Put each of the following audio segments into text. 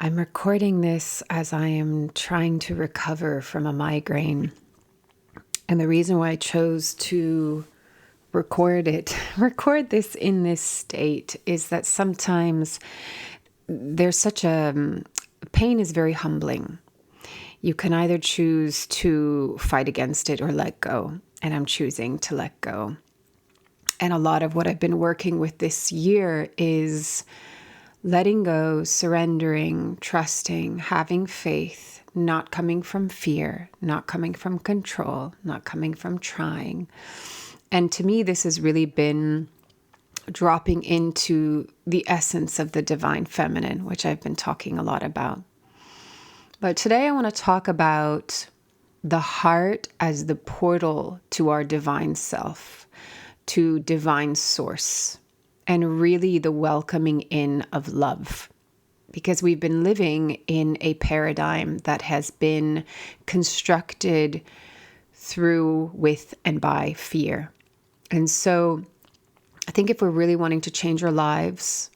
I'm recording this as I am trying to recover from a migraine. And the reason why I chose to record this in this state is that sometimes there's such pain is very humbling. You can either choose to fight against it or let go. And I'm choosing to let go. And a lot of what I've been working with this year is letting go, surrendering, trusting, having faith, not coming from fear, not coming from control, not coming from trying. And to me, this has really been dropping into the essence of the divine feminine, which I've been talking a lot about. But today I want to talk about the heart as the portal to our divine self, to divine source, and really the welcoming in of love. Because we've been living in a paradigm that has been constructed through, with, and by fear. And so I think if we're really wanting to change our lives,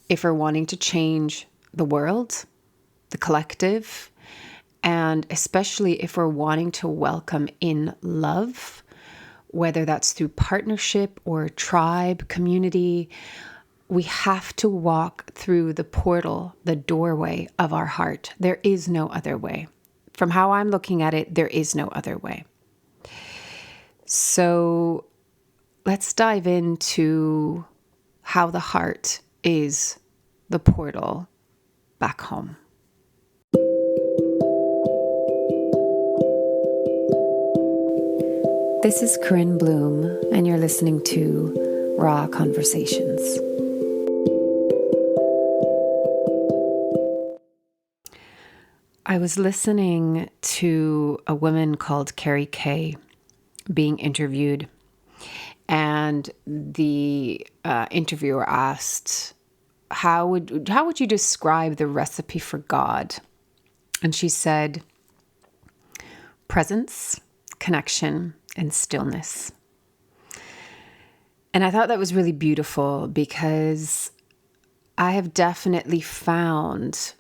if we're wanting to change the world, the collective, and especially if we're wanting to welcome in love, whether that's through partnership or tribe, community, we have to walk through the portal, the doorway of our heart. There is no other way. From how I'm looking at it, there is no other way. So let's dive into how the heart is the portal back home. This is Corinne Bloom, and you're listening to Raw Conversations. I was listening to a woman called Carrie Kay being interviewed, and the interviewer asked, how would you describe the recipe for God? And she said, presence, connection, and stillness. And I thought that was really beautiful because I have definitely found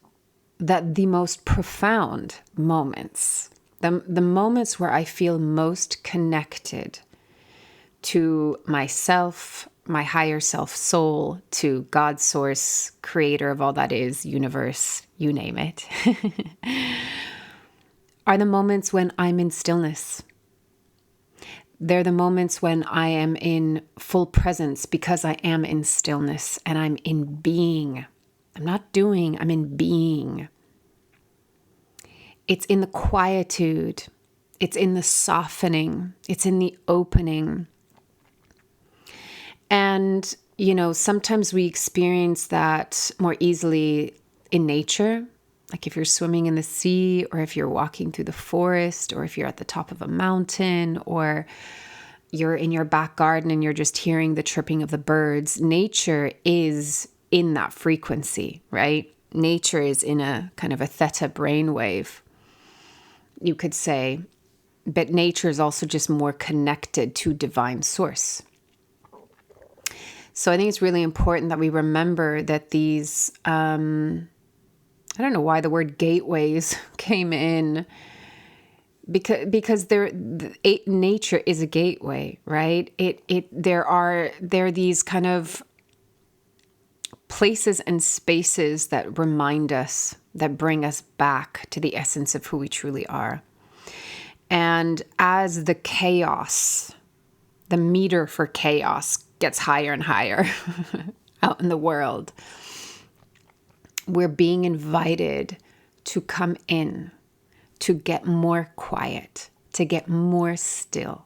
that the most profound moments, the moments where I feel most connected to myself, my higher self soul, to God source, creator of all that is, universe, you name it, are the moments when I'm in stillness. They're the moments when I am in full presence because I am in stillness and I'm in being. I'm not doing, I'm in being. It's in the quietude. It's in the softening. It's in the opening. And, sometimes we experience that more easily in nature. Like if you're swimming in the sea, or if you're walking through the forest, or if you're at the top of a mountain, or you're in your back garden and you're just hearing the chirping of the birds. Nature is in that frequency, right? Nature is in a kind of a theta brainwave, you could say. But nature is also just more connected to divine source. So I think it's really important that we remember that these, I don't know why the word gateways came in, because nature is a gateway, right? There are these kind of places and spaces that remind us, that bring us back to the essence of who we truly are. And as the chaos, the meter for chaos gets higher and higher out in the world, we're being invited to come in, to get more quiet, to get more still.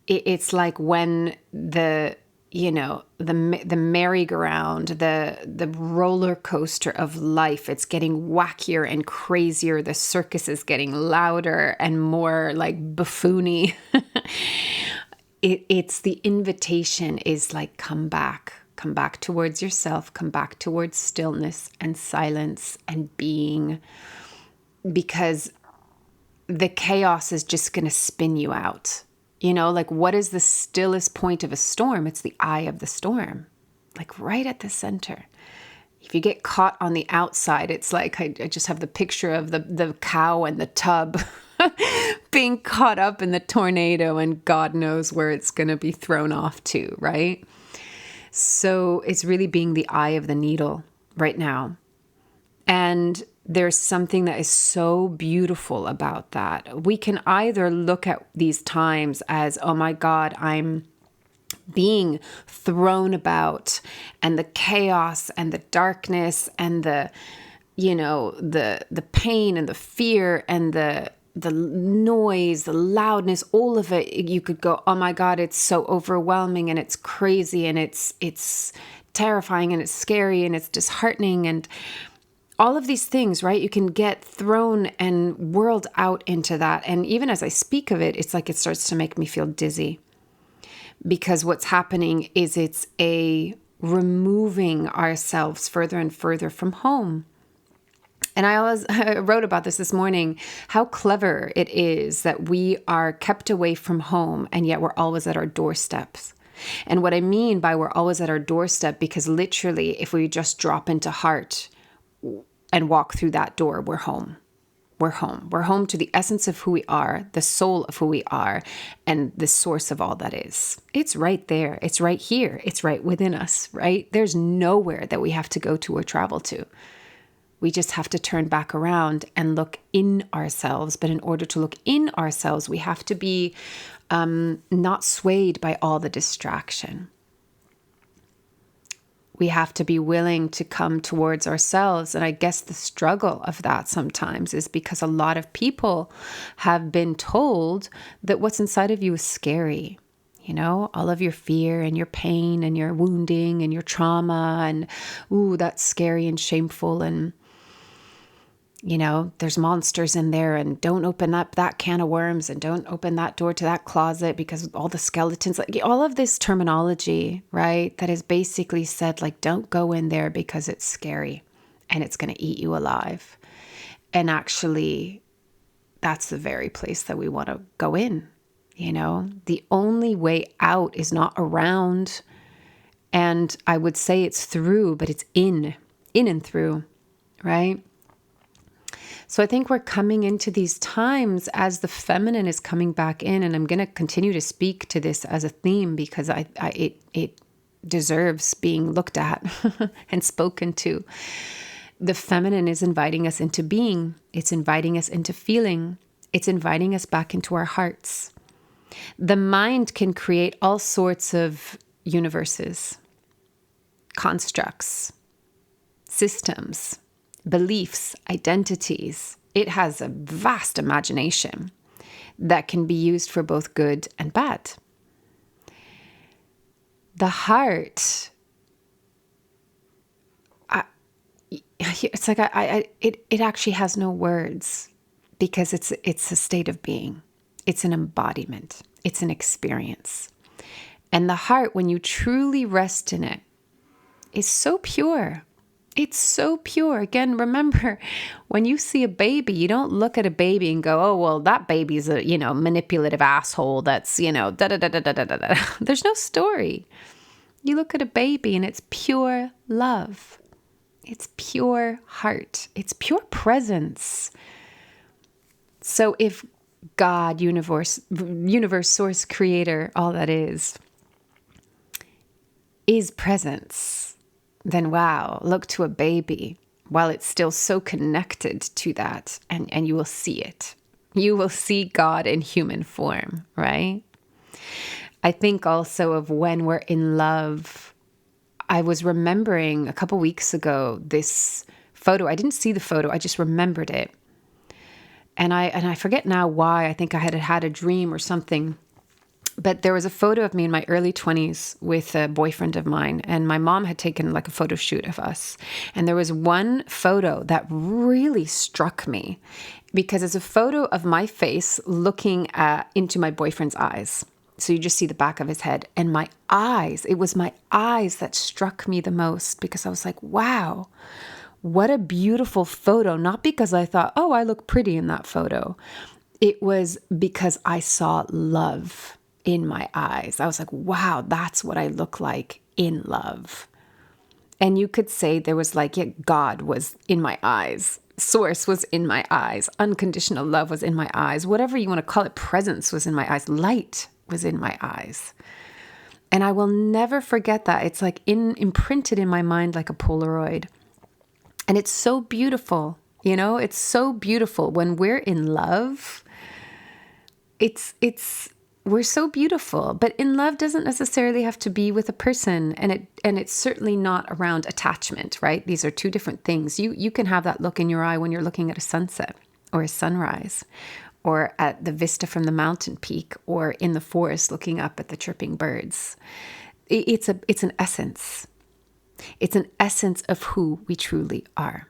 It's like when the merry-go-round, the roller coaster of life, it's getting wackier and crazier. The circus is getting louder and more like buffoony. It's the invitation is like, come back towards yourself, come back towards stillness and silence and being, because the chaos is just going to spin you out. Like what is the stillest point of a storm? It's the eye of the storm, like right at the center. If you get caught on the outside, it's like I just have the picture of the cow and the tub being caught up in the tornado, and God knows where it's going to be thrown off to, right? So it's really being the eye of the needle right now. And there's something that is so beautiful about that. We can either look at these times as, oh my God, I'm being thrown about, and the chaos and the darkness and the pain and the fear and the noise, the loudness, all of it. You could go, oh my God, it's so overwhelming and it's crazy and it's terrifying and it's scary and it's disheartening and all of these things, right? You can get thrown and whirled out into that. And even as I speak of it, it's like it starts to make me feel dizzy. Because what's happening is it's a removing ourselves further and further from home. And I wrote about this morning, how clever it is that we are kept away from home and yet we're always at our doorsteps. And what I mean by we're always at our doorstep, because literally if we just drop into heart and walk through that door, we're home. We're home. We're home to the essence of who we are, the soul of who we are, and the source of all that is. It's right there. It's right here. It's right within us, right? There's nowhere that we have to go to or travel to. We just have to turn back around and look in ourselves. But in order to look in ourselves, we have to be not swayed by all the distraction. We have to be willing to come towards ourselves. And I guess the struggle of that sometimes is because a lot of people have been told that what's inside of you is scary. You know, all of your fear and your pain and your wounding and your trauma and, ooh, that's scary and shameful. And, you know, there's monsters in there, and don't open up that can of worms and don't open that door to that closet because all the skeletons, like all of this terminology, right? That is basically said, like, don't go in there because it's scary and it's going to eat you alive. And actually, that's the very place that we want to go in. You know, the only way out is not around. And I would say it's through, but it's in and through, right? So I think we're coming into these times as the feminine is coming back in, and I'm going to continue to speak to this as a theme because it deserves being looked at and spoken to. The feminine is inviting us into being. It's inviting us into feeling. It's inviting us back into our hearts. The mind can create all sorts of universes, constructs, systems, beliefs, identities. It has a vast imagination that can be used for both good and bad. The heart, it's like it actually has no words because it's a state of being. It's an embodiment. It's an experience. And the heart, when you truly rest in it, is so pure. It's so pure. Again, remember, when you see a baby, you don't look at a baby and go, oh, well, that baby's a, manipulative asshole that's, da da da da da da da. There's no story. You look at a baby and it's pure love. It's pure heart. It's pure presence. So if God, universe, source, creator, all that is presence, then wow, look to a baby while it's still so connected to that, and you will see it. You will see God in human form, right? I think also of when we're in love. I was remembering a couple weeks ago this photo. I didn't see the photo. I just remembered it. And I forget now why. I think I had a dream or something. But there was a photo of me in my early 20s with a boyfriend of mine, and my mom had taken like a photo shoot of us. And there was one photo that really struck me because it's a photo of my face looking into my boyfriend's eyes. So you just see the back of his head, and my eyes, it was my eyes that struck me the most because I was like, wow, what a beautiful photo. Not because I thought, oh, I look pretty in that photo. It was because I saw love in my eyes. I was like, wow, that's what I look like in love. And you could say there was like, yeah, God was in my eyes. Source was in my eyes. Unconditional love was in my eyes. Whatever you want to call it, presence was in my eyes. Light was in my eyes. And I will never forget that. It's like imprinted in my mind like a Polaroid. And it's so beautiful. It's so beautiful when we're in love. We're so beautiful, but in love doesn't necessarily have to be with a person, and it's certainly not around attachment, right? These are two different things. You can have that look in your eye when you're looking at a sunset or a sunrise, or at the vista from the mountain peak, or in the forest looking up at the chirping birds. It's an essence. It's an essence of who we truly are.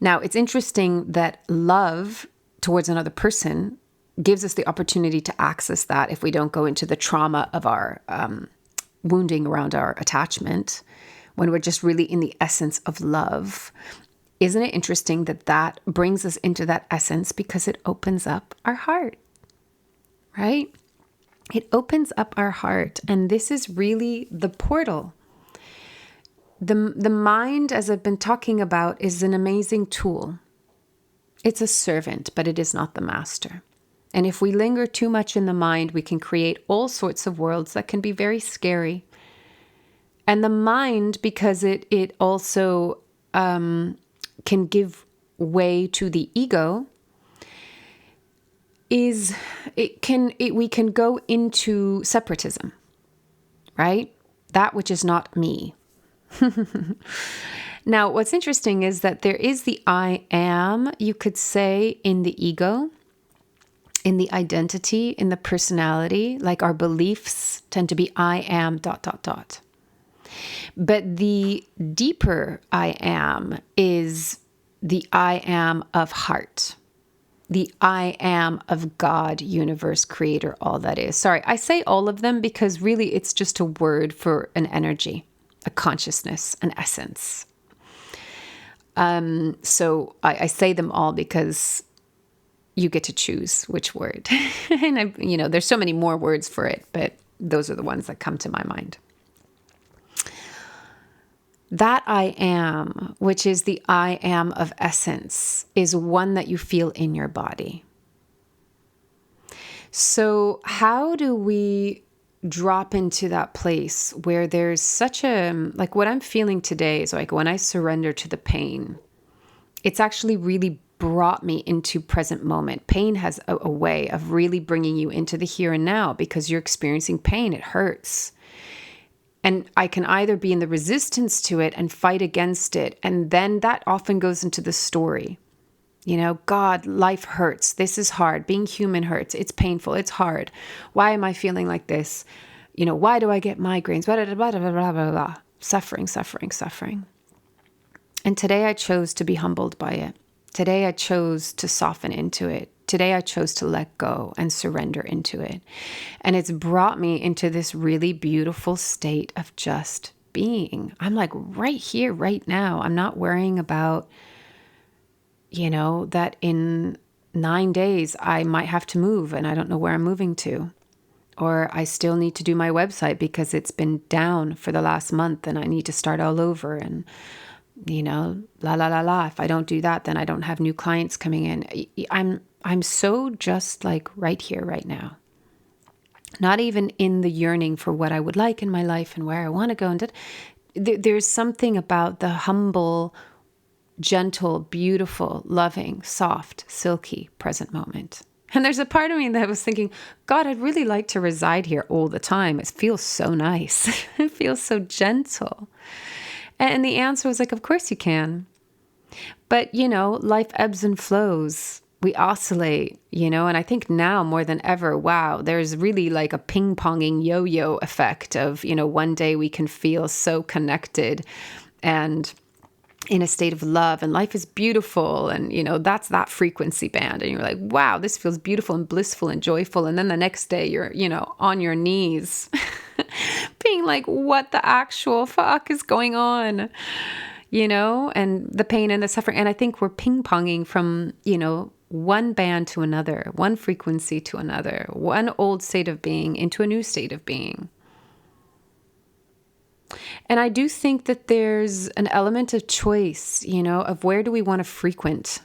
Now, it's interesting that love towards another person gives us the opportunity to access that if we don't go into the trauma of our wounding around our attachment, when we're just really in the essence of love. Isn't it interesting that brings us into that essence because it opens up our heart, right? It opens up our heart. And this is really the portal. The mind, as I've been talking about, is an amazing tool. It's a servant, but it is not the master. And if we linger too much in the mind, we can create all sorts of worlds that can be very scary. And the mind, because it also can give way to the ego, we can go into separatism, right? That which is not me. Now, what's interesting is that there is the I am, you could say, in the ego, in the identity, in the personality. Like our beliefs tend to be I am ... But the deeper I am is the I am of heart. The I am of God, universe, creator, all that is. Sorry, I say all of them because really it's just a word for an energy, a consciousness, an essence. So I say them all because you get to choose which word. And there's so many more words for it, but those are the ones that come to my mind. That I am, which is the I am of essence, is one that you feel in your body. So how do we drop into that place where there's such like what I'm feeling today is like when I surrender to the pain, it's actually really brought me into present moment. Pain has a way of really bringing you into the here and now because you're experiencing pain. It hurts. And I can either be in the resistance to it and fight against it. And then that often goes into the story. God, life hurts. This is hard. Being human hurts. It's painful. It's hard. Why am I feeling like this? Why do I get migraines? Blah, blah, blah, blah, blah, blah, blah. Suffering, suffering, suffering. And today I chose to be humbled by it. Today I chose to soften into it. Today I chose to let go and surrender into it. And it's brought me into this really beautiful state of just being. I'm like right here, right now. I'm not worrying about, that in 9 days I might have to move and I don't know where I'm moving to. Or I still need to do my website because it's been down for the last month and I need to start all over. And la la la la. If I don't do that, then I don't have new clients coming in. I'm so just like right here, right now. Not even in the yearning for what I would like in my life and where I want to go. And there's something about the humble, gentle, beautiful, loving, soft, silky present moment. And there's a part of me that was thinking, God, I'd really like to reside here all the time. It feels so nice. It feels so gentle. And the answer was like, of course you can. But, life ebbs and flows. We oscillate, and I think now more than ever, wow, there's really like a ping-ponging yo-yo effect of, one day we can feel so connected and in a state of love and life is beautiful. And, that's that frequency band. And you're like, wow, this feels beautiful and blissful and joyful. And then the next day you're, on your knees being like, what the actual fuck is going on? And the pain and the suffering. And I think we're ping-ponging from, one band to another, one frequency to another, one old state of being into a new state of being. And I do think that there's an element of choice, of where do we want to frequent?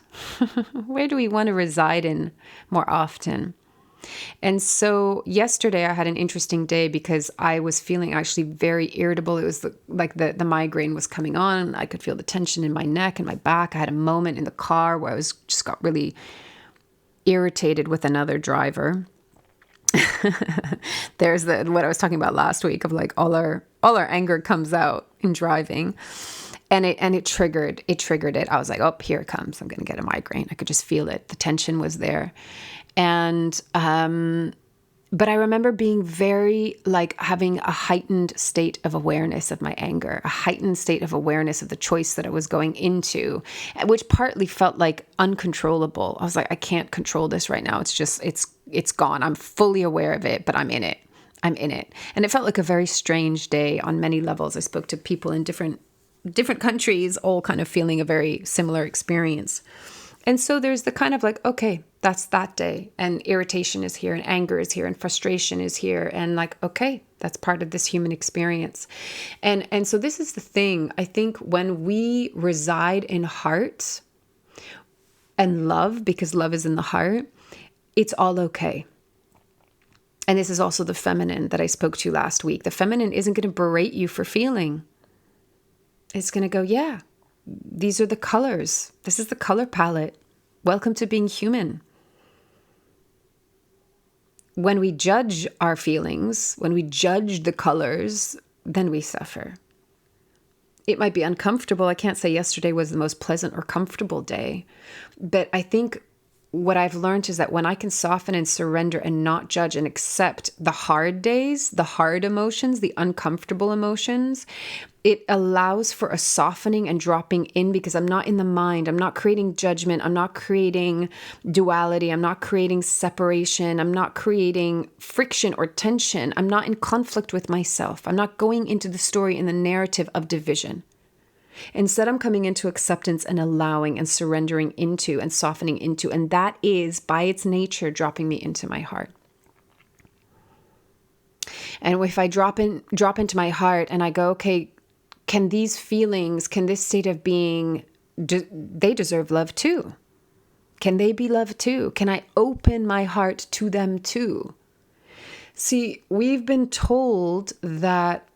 Where do we want to reside in more often? And so yesterday I had an interesting day because I was feeling actually very irritable. It was like the migraine was coming on. I could feel the tension in my neck and my back. I had a moment in the car where I just got really irritated with another driver. There's what I was talking about last week of like all our anger comes out in driving. And it triggered it. I was like, oh, here it comes. I'm going to get a migraine. I could just feel it. The tension was there. And, but I remember being very like having a heightened state of awareness of my anger, a heightened state of awareness of the choice that I was going into, which partly felt like uncontrollable. I was like, I can't control this right now. It's just, it's gone. I'm fully aware of it, but I'm in it. And it felt like a very strange day on many levels. I spoke to people in different countries, all kind of feeling a very similar experience. And so there's the kind of like, okay, that's that day. And irritation is here and anger is here and frustration is here. And like, okay, that's part of this human experience. And so this is the thing. I think when we reside in heart and love, because love is in the heart, it's all okay. And this is also the feminine that I spoke to last week. The feminine isn't going to berate you for feeling. It's going to go, yeah, these are the colors. This is the color palette. Welcome to being human. When we judge our feelings, when we judge the colors, then we suffer. It might be uncomfortable. I can't say yesterday was the most pleasant or comfortable day, but I think what I've learned is that when I can soften and surrender and not judge and accept the hard days, the hard emotions, the uncomfortable emotions, it allows for a softening and dropping in because I'm not in the mind. I'm not creating judgment. I'm not creating duality. I'm not creating separation. I'm not creating friction or tension. I'm not in conflict with myself. I'm not going into the story in the narrative of division. Instead, I'm coming into acceptance and allowing and surrendering into and softening into. And that is, by its nature, dropping me into my heart. And if I drop into my heart and I go, okay, can these feelings, can this state of being, they deserve love too? Can they be loved too? Can I open my heart to them too? See, we've been told that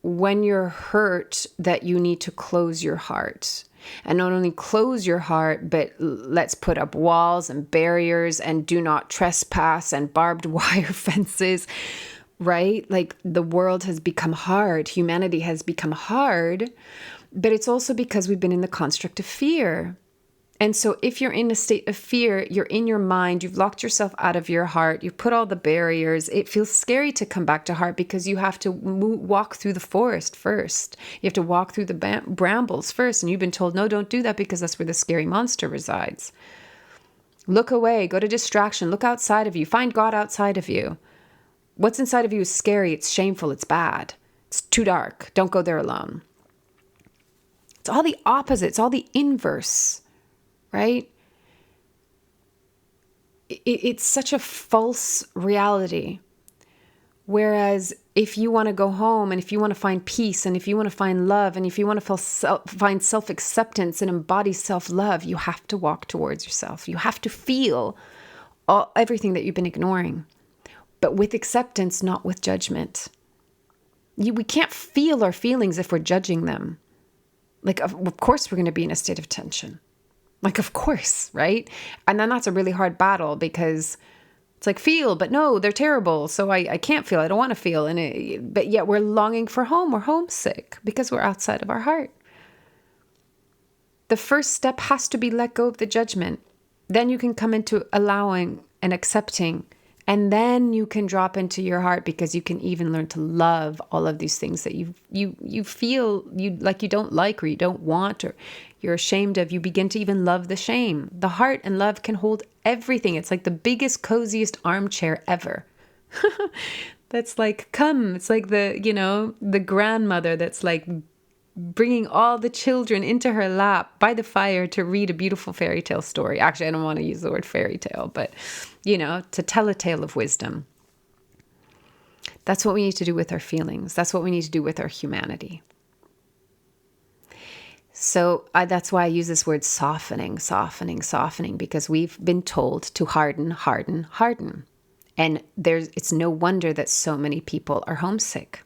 when you're hurt, that you need to close your heart. And not only close your heart, but let's put up walls and barriers and do not trespass and barbed wire fences, right? Like the world has become hard. Humanity has become hard, but it's also because we've been in the construct of fear. And so if you're in a state of fear, you're in your mind, you've locked yourself out of your heart, you've put all the barriers. It feels scary to come back to heart because you have to walk through the forest first. You have to walk through the brambles first. And you've been told, no, don't do that because that's where the scary monster resides. Look away, go to distraction, look outside of you, find God outside of you. What's inside of you is scary, it's shameful, it's bad. It's too dark, don't go there alone. It's all the opposite, it's all the inverse. Right? It's such a false reality. Whereas if you want to go home and if you want to find peace and if you want to find love and if you want to find self-acceptance and embody self-love, you have to walk towards yourself. You have to feel everything that you've been ignoring, but with acceptance, not with judgment. We can't feel our feelings if we're judging them. Like, of course, we're going to be in a state of tension. Like, of course, right? And then that's a really hard battle because it's like, feel, but no, they're terrible. So I can't feel, I don't want to feel. But yet we're longing for home. We're homesick because we're outside of our heart. The first step has to be let go of the judgment. Then you can come into allowing and accepting. And then you can drop into your heart because you can even learn to love all of these things that you feel you like you don't like or you don't want or you're ashamed of. You begin to even love the shame. The heart and love can hold everything. It's like the biggest, coziest armchair ever. That's like, come. It's like the grandmother that's like bringing all the children into her lap by the fire to read a beautiful fairy tale story. Actually, I don't want to use the word fairy tale, but, to tell a tale of wisdom. That's what we need to do with our feelings. That's what we need to do with our humanity. So that's why I use this word softening, because we've been told to harden, harden, harden. And it's no wonder that so many people are homesick.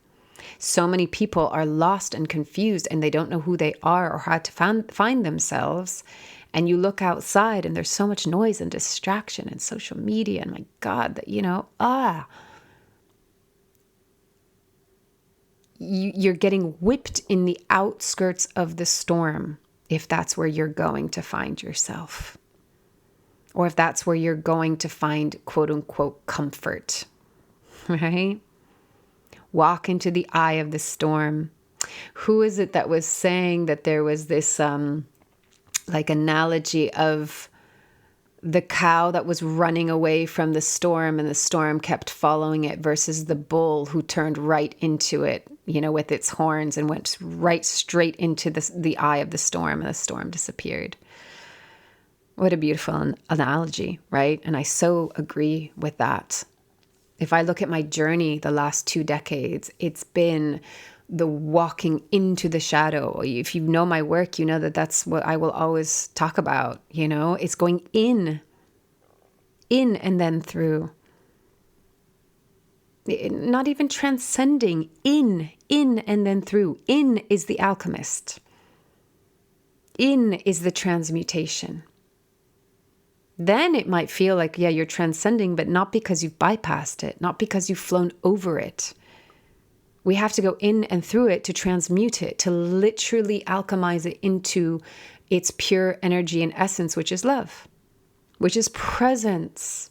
So many people are lost and confused, and they don't know who they are or how to find themselves. And you look outside and there's so much noise and distraction and social media. And my God, that, you're getting whipped in the outskirts of the storm if that's where you're going to find yourself, or if that's where you're going to find quote unquote comfort, right? Walk into the eye of the storm. Who is it that was saying that there was this analogy of the cow that was running away from the storm and the storm kept following it versus the bull who turned right into it, with its horns, and went right straight into the eye of the storm, and the storm disappeared. What a beautiful analogy, right? And I so agree with that. If I look at my journey the last 2 decades, it's been the walking into the shadow. If you know my work, you know that that's what I will always talk about. It's going in and then through. Not even transcending, in and then through. In is the alchemist. In is the transmutation. Then it might feel like, yeah, you're transcending, but not because you've bypassed it, not because you've flown over it. We have to go in and through it to transmute it, to literally alchemize it into its pure energy and essence, which is love, which is presence.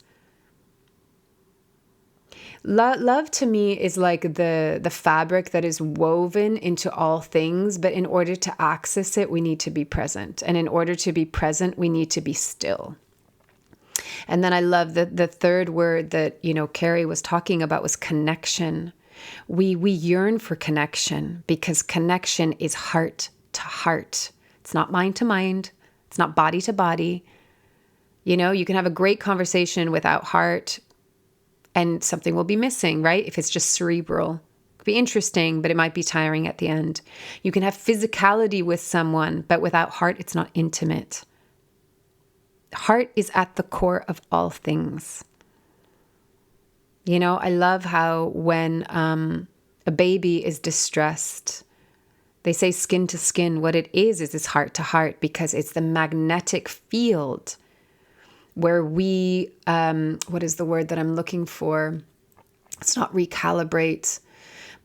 Love to me is like the fabric that is woven into all things, but in order to access it, we need to be present. And in order to be present, we need to be still. And then I love the third word that, Carrie was talking about was connection. We yearn for connection because connection is heart to heart. It's not mind to mind. It's not body to body. You can have a great conversation without heart and something will be missing, right? If it's just cerebral. It could be interesting, but it might be tiring at the end. You can have physicality with someone, but without heart, it's not intimate. Heart is at the core of all things. I love how when a baby is distressed, they say skin to skin. What it is it's heart to heart, because it's the magnetic field where we, what is the word that I'm looking for? It's not recalibrate,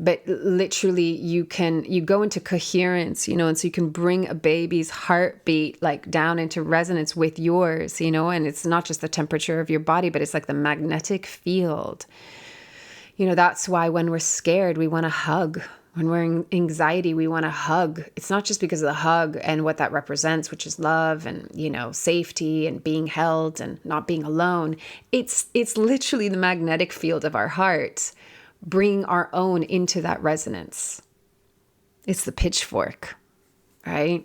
but literally you go into coherence, and so you can bring a baby's heartbeat like down into resonance with yours, and it's not just the temperature of your body, but it's like the magnetic field. That's why when we're scared, we want to hug. When we're in anxiety, we want to hug. It's not just because of the hug and what that represents, which is love and, safety and being held and not being alone. It's literally the magnetic field of our heart, bringing our own into that resonance. It's the pitchfork, right?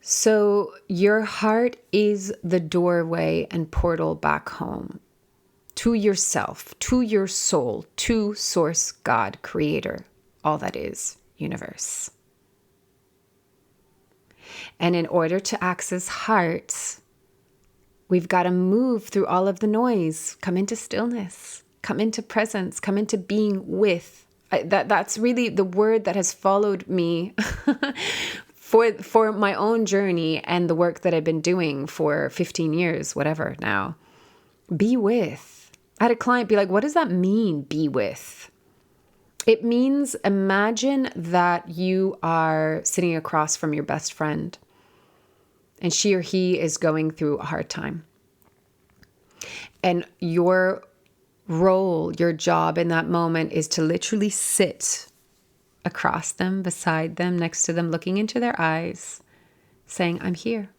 So your heart is the doorway and portal back home. To yourself, to your soul, to Source, God, Creator, all that is, universe. And in order to access hearts, we've got to move through all of the noise, come into stillness, come into presence, come into being with. That's really the word that has followed me for my own journey and the work that I've been doing for 15 years, whatever now. Be with. I had a client be like, what does that mean, be with? It means imagine that you are sitting across from your best friend and she or he is going through a hard time. And your role, your job in that moment is to literally sit across them, beside them, next to them, looking into their eyes, saying, I'm here.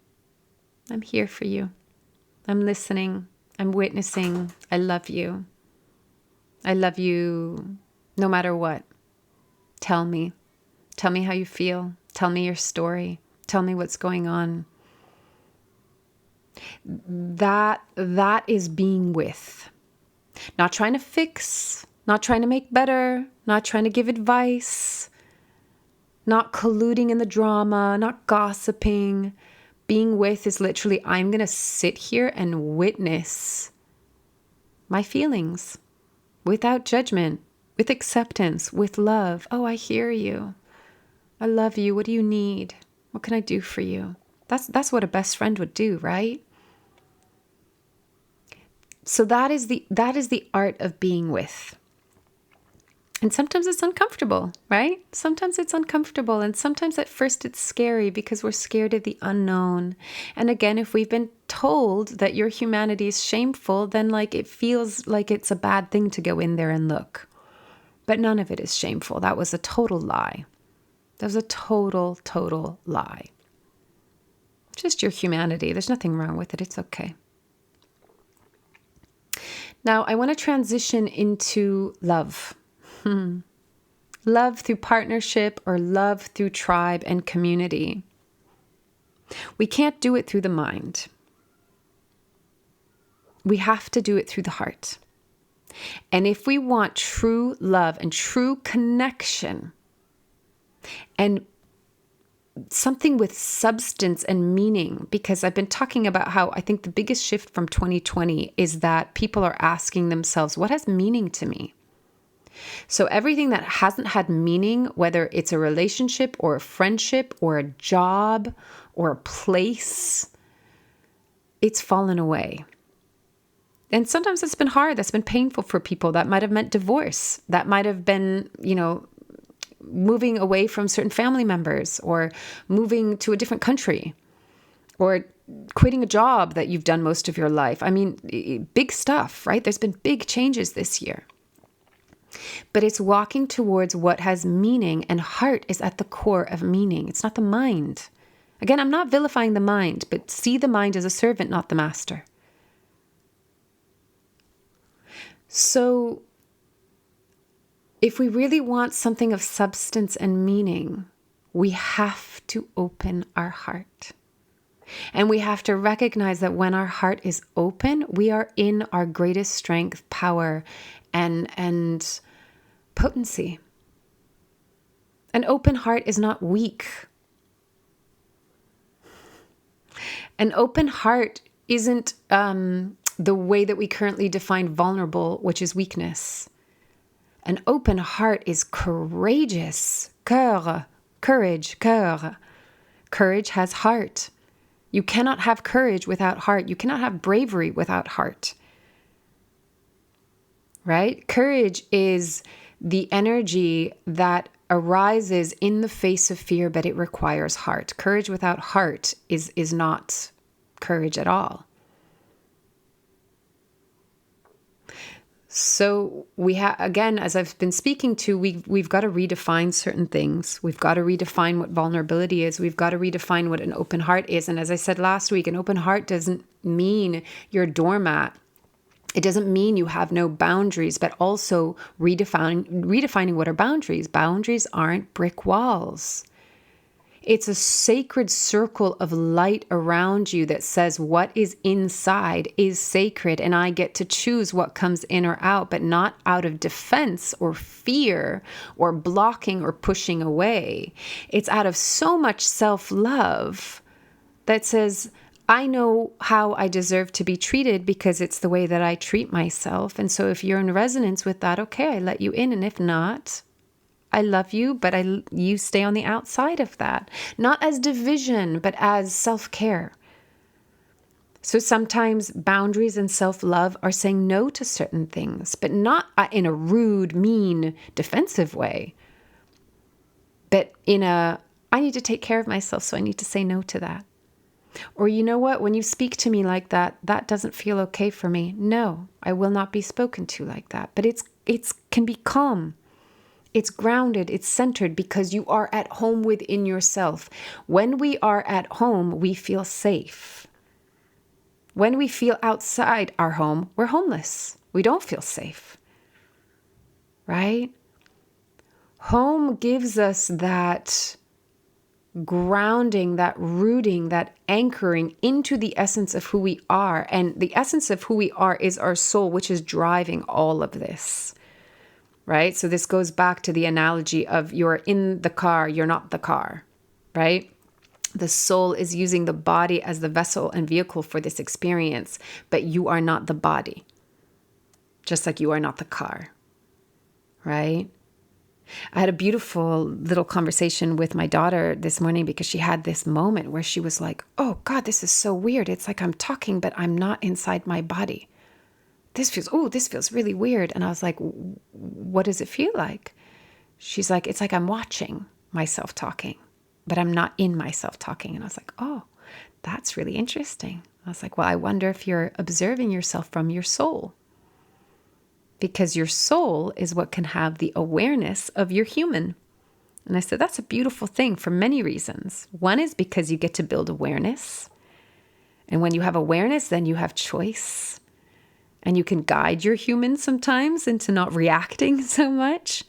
I'm here for you. I'm listening. I'm witnessing. I love you. I love you no matter what. Tell me. Tell me how you feel. Tell me your story. Tell me what's going on. That is being with. Not trying to fix, not trying to make better, not trying to give advice, not colluding in the drama, not gossiping. Being with is literally, I'm going to sit here and witness my feelings without judgment, with acceptance, with love. Oh, I hear you. I love you. What do you need? What can I do for you? That's what a best friend would do, right? So that is the art of being with. And sometimes it's uncomfortable, right? Sometimes it's uncomfortable. And sometimes at first it's scary because we're scared of the unknown. And again, if we've been told that your humanity is shameful, then like it feels like it's a bad thing to go in there and look. But none of it is shameful. That was a total lie. That was a total lie. Just your humanity. There's nothing wrong with it. It's okay. Now, I want to transition into love. Love through partnership or love through tribe and community. We can't do it through the mind. We have to do it through the heart. And if we want true love and true connection and something with substance and meaning, because I've been talking about how I think the biggest shift from 2020 is that people are asking themselves, what has meaning to me? So everything that hasn't had meaning, whether it's a relationship or a friendship or a job or a place, it's fallen away. And sometimes it's been hard. That's been painful for people. That might have meant divorce. That might have been, moving away from certain family members or moving to a different country or quitting a job that you've done most of your life. I mean, big stuff, right? There's been big changes this year. But it's walking towards what has meaning, and heart is at the core of meaning. It's not the mind. Again, I'm not vilifying the mind, but see the mind as a servant, not the master. So if we really want something of substance and meaning, we have to open our heart. And we have to recognize that when our heart is open, we are in our greatest strength, power, and potency. An open heart is not weak. An open heart isn't the way that we currently define vulnerable, which is weakness. An open heart is courageous. Courage. Courage has heart. You cannot have courage without heart. You cannot have bravery without heart. Right? Courage is the energy that arises in the face of fear, but it requires heart. Courage without heart is not courage at all. So we have, again, as I've been speaking to, we've got to redefine certain things. We've got to redefine what vulnerability is. We've got to redefine what an open heart is. And as I said last week, an open heart doesn't mean you're a doormat. It doesn't mean you have no boundaries, but also redefining what are boundaries. Boundaries aren't brick walls. It's a sacred circle of light around you that says what is inside is sacred, and I get to choose what comes in or out, but not out of defense or fear or blocking or pushing away. It's out of so much self-love that says, I know how I deserve to be treated because it's the way that I treat myself. And so if you're in resonance with that, okay, I let you in. And if not, I love you, but you stay on the outside of that. Not as division, but as self-care. So sometimes boundaries and self-love are saying no to certain things, but not in a rude, mean, defensive way. But in a, I need to take care of myself, so I need to say no to that. Or you know what, when you speak to me like that, that doesn't feel okay for me. No, I will not be spoken to like that. But it's can be calm. It's grounded, it's centered because you are at home within yourself. When we are at home, we feel safe. When we feel outside our home, we're homeless. We don't feel safe. Right? Home gives us that grounding, that rooting, that anchoring into the essence of who we are. And the essence of who we are is our soul, which is driving all of this, right? So this goes back to the analogy of you're in the car, you're not the car, right? The soul is using the body as the vessel and vehicle for this experience, but you are not the body, just like you are not the car, right? I had a beautiful little conversation with my daughter this morning because she had this moment where she was like, oh God, this is so weird. It's like I'm talking, but I'm not inside my body. This feels really weird. And I was like, what does it feel like? She's like, it's like I'm watching myself talking, but I'm not in myself talking. And I was like, oh, that's really interesting. I was like, well, I wonder if you're observing yourself from your soul. Because your soul is what can have the awareness of your human. And I said, that's a beautiful thing for many reasons. One is because you get to build awareness. And when you have awareness, then you have choice. And you can guide your human sometimes into not reacting so much.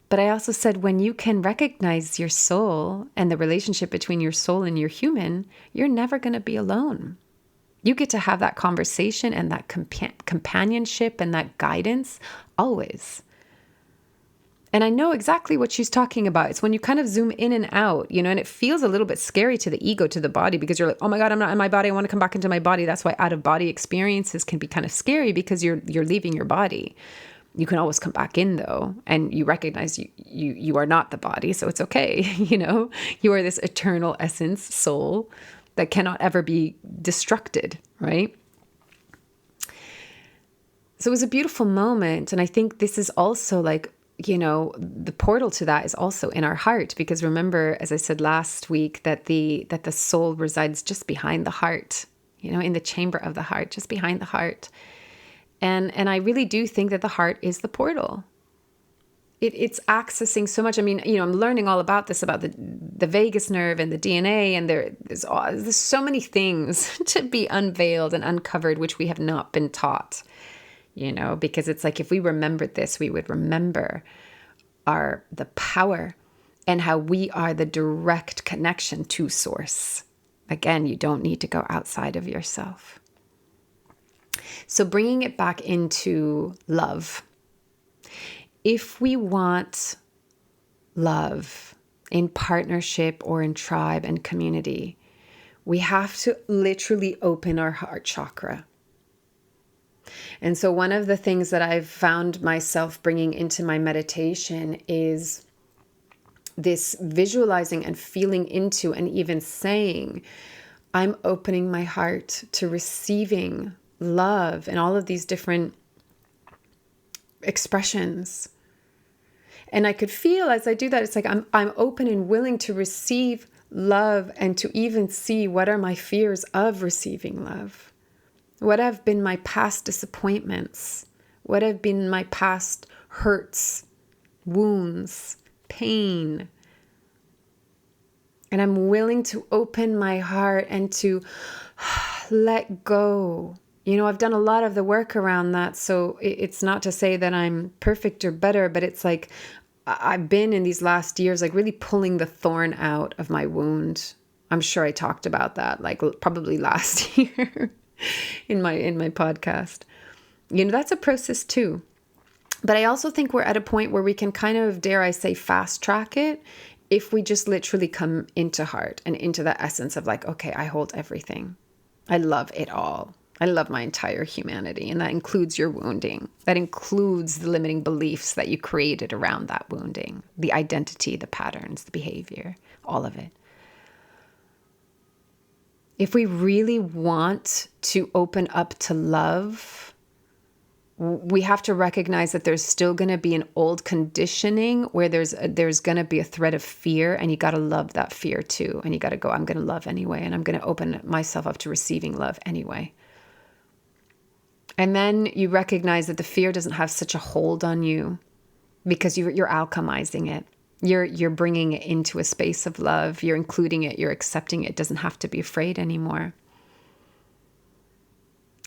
But I also said, when you can recognize your soul and the relationship between your soul and your human, you're never going to be alone. You get to have that conversation and that companionship and that guidance always. And I know exactly what she's talking about. It's when you kind of zoom in and out, and it feels a little bit scary to the ego, to the body, because you're like, oh my God, I'm not in my body. I want to come back into my body. That's why out of body experiences can be kind of scary, because you're leaving your body. You can always come back in though, and you recognize you are not the body. So it's okay. You are this eternal essence, soul, that cannot ever be destructed, right? So it was a beautiful moment. And I think this is also like, the portal to that is also in our heart, because remember, as I said last week, that the soul resides just behind the heart, in the chamber of the heart, just behind the heart. And I really do think that the heart is the portal. It's accessing so much. I mean, I'm learning all about this, about the vagus nerve and the DNA, and there's so many things to be unveiled and uncovered, which we have not been taught, because it's like, if we remembered this, we would remember the power and how we are the direct connection to source. Again, you don't need to go outside of yourself. So bringing it back into love. If we want love in partnership or in tribe and community, we have to literally open our heart chakra. And so one of the things that I've found myself bringing into my meditation is this visualizing and feeling into, and even saying, I'm opening my heart to receiving love and all of these different expressions. And I could feel as I do that, it's like I'm open and willing to receive love, and to even see what are my fears of receiving love. What have been my past disappointments? What have been my past hurts, wounds, pain? And I'm willing to open my heart and to let go. I've done a lot of the work around that. So it's not to say that I'm perfect or better, but it's like I've been in these last years, like really pulling the thorn out of my wound. I'm sure I talked about that, like probably last year in my podcast. That's a process too. But I also think we're at a point where we can kind of, dare I say, fast track it if we just literally come into heart and into the essence of like, okay, I hold everything. I love it all. I love my entire humanity. And that includes your wounding. That includes the limiting beliefs that you created around that wounding, the identity, the patterns, the behavior, all of it. If we really want to open up to love, we have to recognize that there's still going to be an old conditioning where there's going to be a thread of fear, and you got to love that fear too. And you got to go, I'm going to love anyway. And I'm going to open myself up to receiving love anyway. And then you recognize that the fear doesn't have such a hold on you, because you're alchemizing it. You're bringing it into a space of love. You're including it. You're accepting it. It doesn't have to be afraid anymore.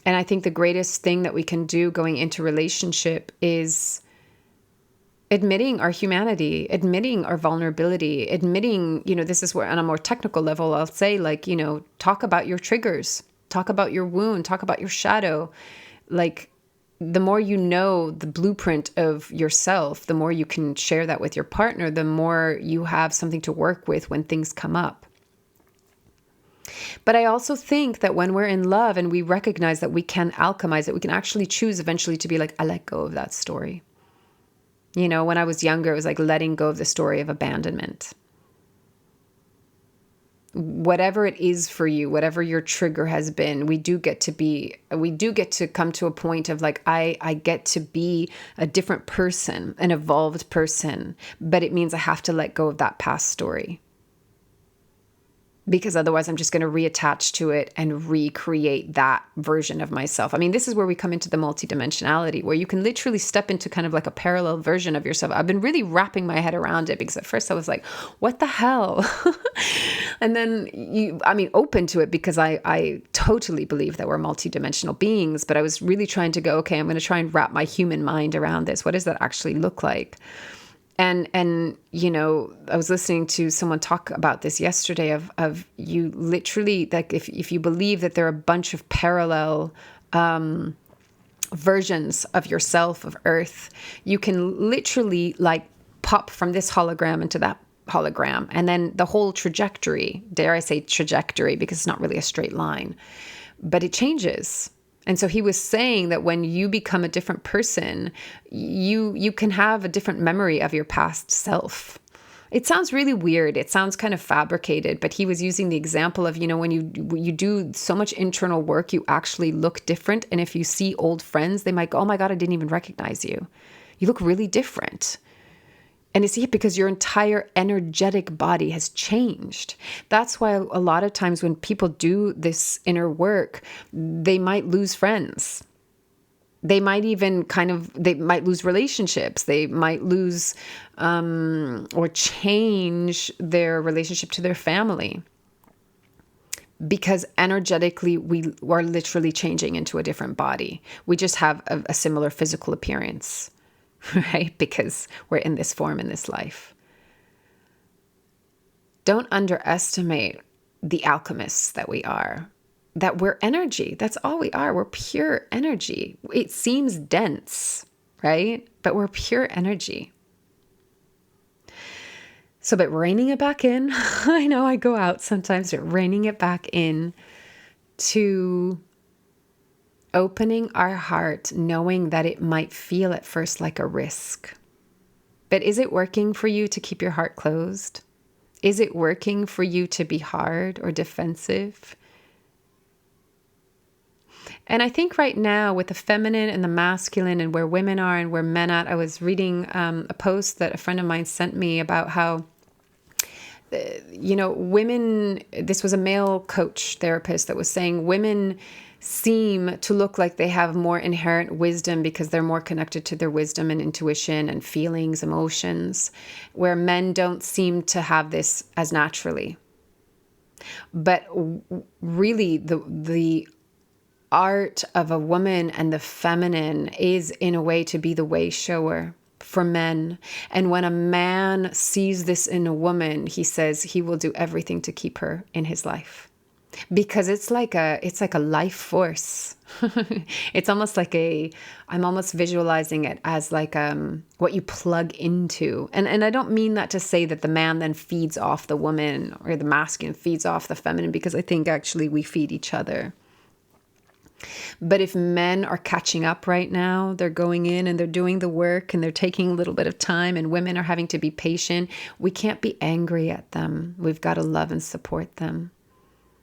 And I think the greatest thing that we can do going into relationship is admitting our humanity, admitting our vulnerability, admitting, this is where on a more technical level, I'll say like, talk about your triggers, talk about your wound, talk about your shadow. Like the more you know the blueprint of yourself, the more you can share that with your partner, the more you have something to work with when things come up. But I also think that when we're in love and we recognize that we can alchemize it, we can actually choose eventually to be like, I let go of that story. When I was younger, it was like letting go of the story of abandonment. Whatever it is for you, whatever your trigger has been, we do get to come to a point of like, I get to be a different person, an evolved person, but it means I have to let go of that past story. Because otherwise I'm just going to reattach to it and recreate that version of myself. I mean, this is where we come into the multidimensionality, where you can literally step into kind of like a parallel version of yourself. I've been really wrapping my head around it because at first I was like, what the hell? And then open to it because I totally believe that we're multidimensional beings, but I was really trying to go, okay, I'm going to try and wrap my human mind around this. What does that actually look like? And I was listening to someone talk about this yesterday of you literally, like if you believe that there are a bunch of parallel versions of yourself, of Earth, you can literally like pop from this hologram into that hologram. And then the whole trajectory, dare I say trajectory, because it's not really a straight line, but it changes. And so he was saying that when you become a different person, you can have a different memory of your past self. It sounds really weird. It sounds kind of fabricated, but he was using the example of, when you do so much internal work, you actually look different. And if you see old friends, they might go, oh my God, I didn't even recognize you. You look really different. And it's because your entire energetic body has changed. That's why a lot of times when people do this inner work, they might lose friends. They might even they might lose relationships. They might lose or change their relationship to their family. Because energetically, we are literally changing into a different body. We just have a similar physical appearance. Right? Because we're in this form in this life. Don't underestimate the alchemists that we are, that we're energy. That's all we are. We're pure energy. It seems dense, right? But we're pure energy. So, but reining it back in, I know I go out sometimes, but reining it back in to opening our heart, knowing that it might feel at first like a risk. But is it working for you to keep your heart closed? Is it working for you to be hard or defensive? And I think right now with the feminine and the masculine and where women are and where men are, I was reading a post that a friend of mine sent me about how women, this was a male coach therapist that was saying women seem to look like they have more inherent wisdom because they're more connected to their wisdom and intuition and feelings, emotions, where men don't seem to have this as naturally. But really the art of a woman and the feminine is in a way to be the way shower for men. And when a man sees this in a woman, he says he will do everything to keep her in his life. Because it's like a life force. It's almost like I'm almost visualizing it as like what you plug into. And I don't mean that to say that the man then feeds off the woman or the masculine feeds off the feminine, because I think actually we feed each other. But if men are catching up right now, they're going in and they're doing the work and they're taking a little bit of time, and women are having to be patient, we can't be angry at them. We've got to love and support them.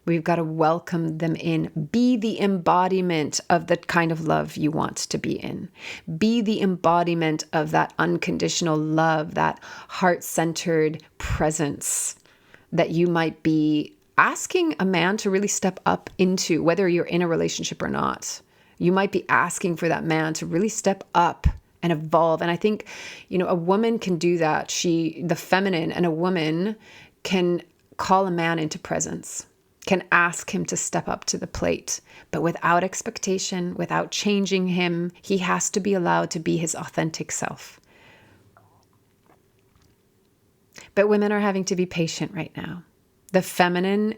We've got to welcome them in. Be the embodiment of the kind of love you want to be in. Be the embodiment of that unconditional love, that heart-centered presence that you might be asking a man to really step up into, whether you're in a relationship or not. You might be asking for that man to really step up and evolve. And I think, a woman can do that. The feminine and a woman can call a man into presence, can ask him to step up to the plate, but without expectation, without changing him. He has to be allowed to be his authentic self. But women are having to be patient right now. The feminine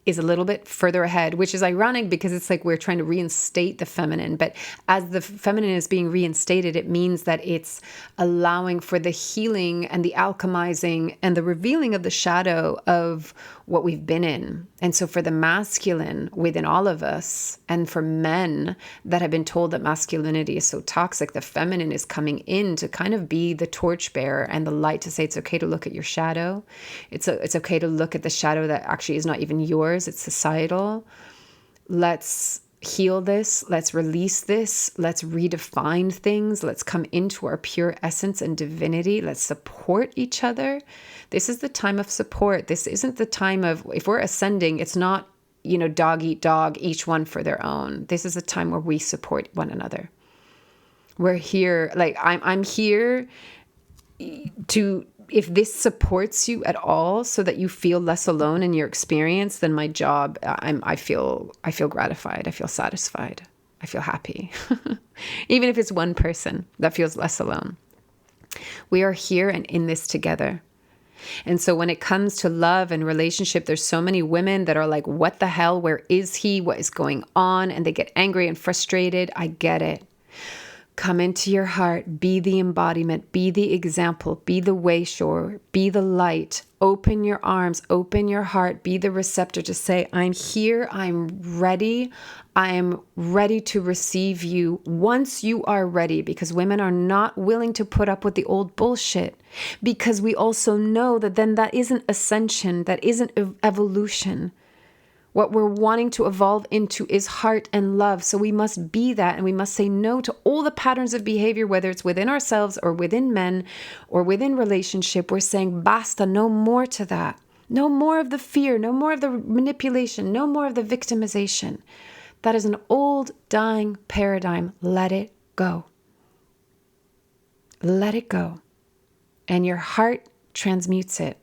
is a little bit further ahead, which is ironic because it's like we're trying to reinstate the feminine. But as the feminine is being reinstated, it means that it's allowing for the healing and the alchemizing and the revealing of the shadow of what we've been in. And so for the masculine within all of us, and for men that have been told that masculinity is so toxic, the feminine is coming in to kind of be the torchbearer and the light to say it's okay to look at your shadow. It's okay to look at the shadow that actually is not even yours. It's societal. Let's heal this. Let's release this. Let's redefine things. Let's come into our pure essence and divinity. Let's support each other. This is the time of support. This isn't the time of, if we're ascending, it's not, dog eat dog, each one for their own. This is a time where we support one another. We're here, like I'm here to, if this supports you at all so that you feel less alone in your experience, then my job, I feel gratified. I feel satisfied. I feel happy. Even if it's one person that feels less alone. We are here and in this together. And so when it comes to love and relationship, there's so many women that are like, what the hell? Where is he? What is going on? And they get angry and frustrated. I get it. Come into your heart, be the embodiment, be the example, be the way shower, be the light, open your arms, open your heart, be the receptor to say, I'm here, I'm ready to receive you once you are ready, because women are not willing to put up with the old bullshit, because we also know that then that isn't ascension, that isn't evolution. What we're wanting to evolve into is heart and love. So we must be that, and we must say no to all the patterns of behavior, whether it's within ourselves or within men or within relationship. We're saying, basta, no more to that. No more of the fear, no more of the manipulation, no more of the victimization. That is an old, dying paradigm. Let it go. Let it go. And your heart transmutes it.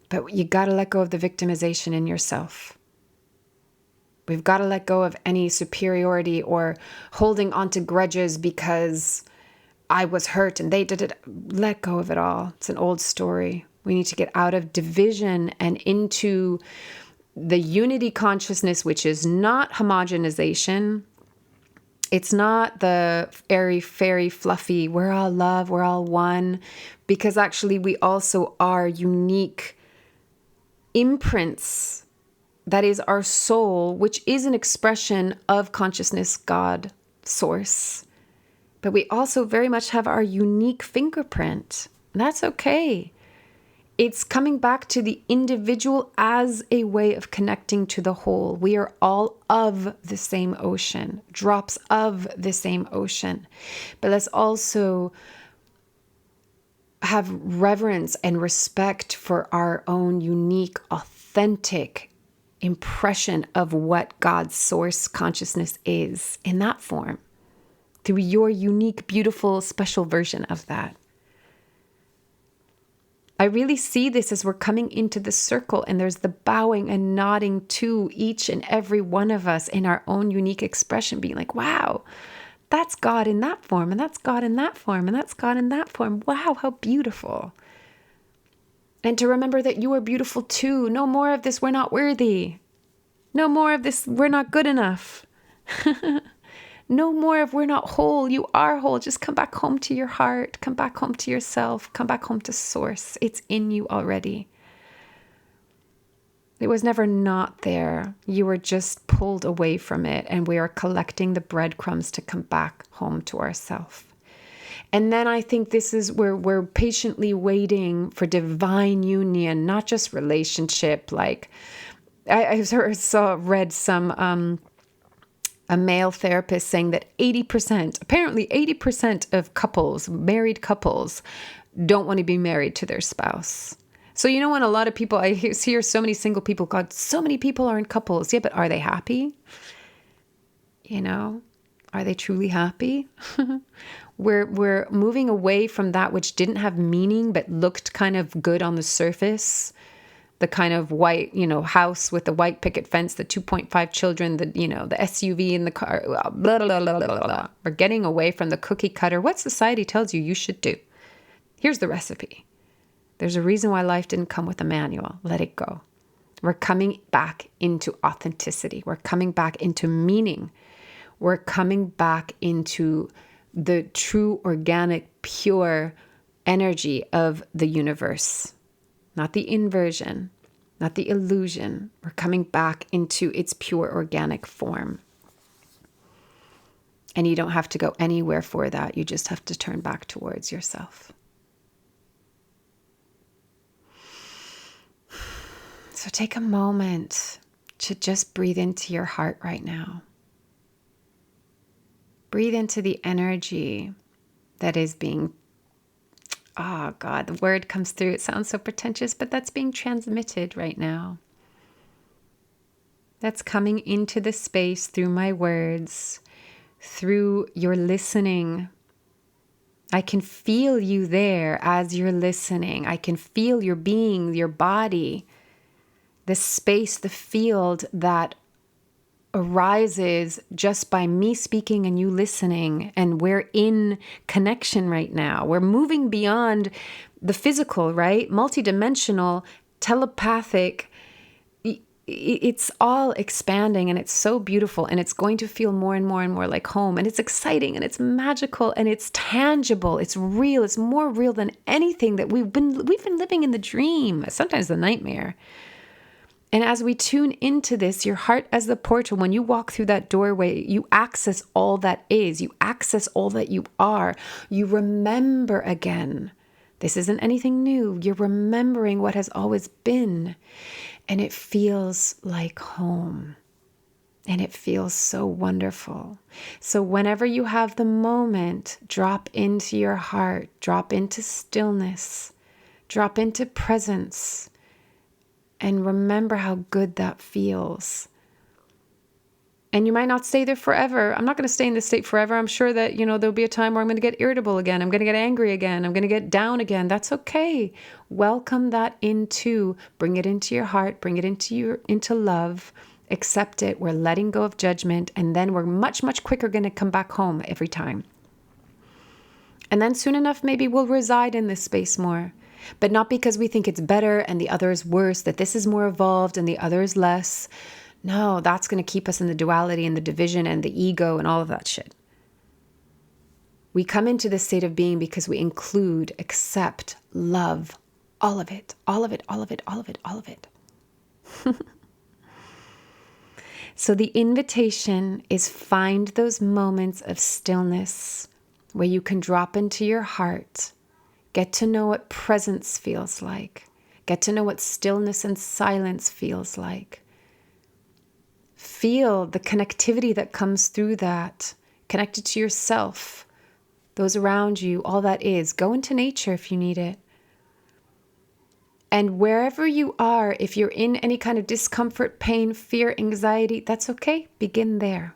But you got to let go of the victimization in yourself. We've got to let go of any superiority or holding on to grudges because I was hurt and they did it. Let go of it all. It's an old story. We need to get out of division and into the unity consciousness, which is not homogenization. It's not the airy, fairy, fluffy, we're all love, we're all one, because actually we also are unique imprints. That is our soul, which is an expression of consciousness, God, source. But we also very much have our unique fingerprint. That's okay. It's coming back to the individual as a way of connecting to the whole. We are all of the same ocean, drops of the same ocean. But let's also have reverence and respect for our own unique, authentic impression of what God's source consciousness is in that form, through your unique, beautiful, special version of that. I really see this as we're coming into the circle, and there's the bowing and nodding to each and every one of us in our own unique expression, being like, wow, that's God in that form, and that's God in that form, and that's God in that form. Wow, how beautiful. And to remember that you are beautiful too. No more of this, we're not worthy. No more of this, we're not good enough. No more of we're not whole. You are whole. Just come back home to your heart. Come back home to yourself. Come back home to source. It's in you already. It was never not there. You were just pulled away from it, and we are collecting the breadcrumbs to come back home to ourselves. And then I think this is where we're patiently waiting for divine union, not just relationship. Like I read some a male therapist saying that 80% of couples, married couples, don't want to be married to their spouse. So, when a lot of people, I hear so many single people, God, so many people are in couples. Yeah, but are they happy? Are they truly happy? We're moving away from that which didn't have meaning, but looked kind of good on the surface. The kind of white, house with the white picket fence, the 2.5 children, the SUV in the car, blah, blah, blah, blah, blah, blah. We're getting away from the cookie cutter. What society tells you should do. Here's the recipe. There's a reason why life didn't come with a manual. Let it go. We're coming back into authenticity. We're coming back into meaning. We're coming back into the true, organic, pure energy of the universe. Not the inversion, not the illusion. We're coming back into its pure, organic form. And you don't have to go anywhere for that. You just have to turn back towards yourself. So take a moment to just breathe into your heart right now. Breathe into the energy that is being, oh God, the word comes through. It sounds so pretentious, but that's being transmitted right now. That's coming into the space through my words, through your listening. I can feel you there as you're listening. I can feel your being, your body, the space, the field that arises just by me speaking and you listening. And we're in connection right now. We're moving beyond the physical, right? Multidimensional, telepathic. It's all expanding and it's so beautiful, and it's going to feel more and more and more like home, and it's exciting and it's magical and it's tangible. It's real. It's more real than anything that we've been living in the dream, sometimes the nightmare. And as we tune into this, your heart as the portal, when you walk through that doorway, you access all that is. You access all that you are. You remember again. This isn't anything new. You're remembering what has always been. And it feels like home. And it feels so wonderful. So whenever you have the moment, drop into your heart, drop into stillness, drop into presence, and remember how good that feels. And you might not stay there forever. I'm not going to stay in this state forever. I'm sure that, there'll be a time where I'm going to get irritable again. I'm going to get angry again. I'm going to get down again. That's okay. Welcome that into, bring it into your heart, bring it into love, accept it. We're letting go of judgment. And then we're much, much quicker going to come back home every time. And then soon enough, maybe we'll reside in this space more. But not because we think it's better and the other is worse, that this is more evolved and the other is less. No, that's going to keep us in the duality and the division and the ego and all of that shit. We come into this state of being because we include, accept, love, all of it, all of it, all of it, all of it, all of it. So the invitation is find those moments of stillness where you can drop into your heart, get to know what presence feels like, get to know what stillness and silence feels like. Feel the connectivity that comes through that, connected to yourself, those around you, all that is. Go into nature if you need it. And wherever you are, if you're in any kind of discomfort, pain, fear, anxiety, that's okay. Begin there.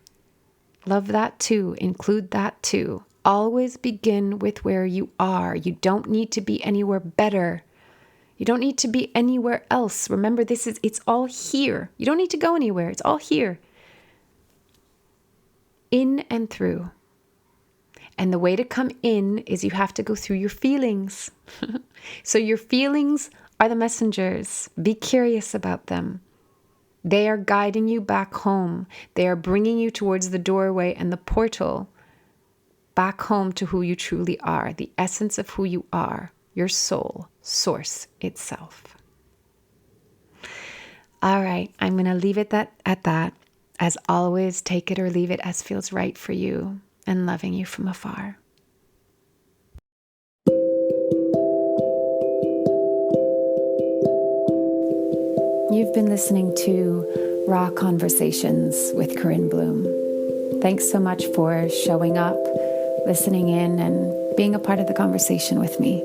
Love that too. Include that too. Always begin with where you are. You don't need to be anywhere better. You don't need to be anywhere else. Remember, it's all here. You don't need to go anywhere. It's all here. In and through. And the way to come in is you have to go through your feelings. So your feelings are the messengers. Be curious about them. They are guiding you back home. They are bringing you towards the doorway and the portal back home to who you truly are, the essence of who you are, your soul, source itself. All right, I'm going to leave it at that. As always, take it or leave it as feels right for you, and loving you from afar. You've been listening to Raw Conversations with Corinne Bloom. Thanks so much for showing up, listening in, and being a part of the conversation with me.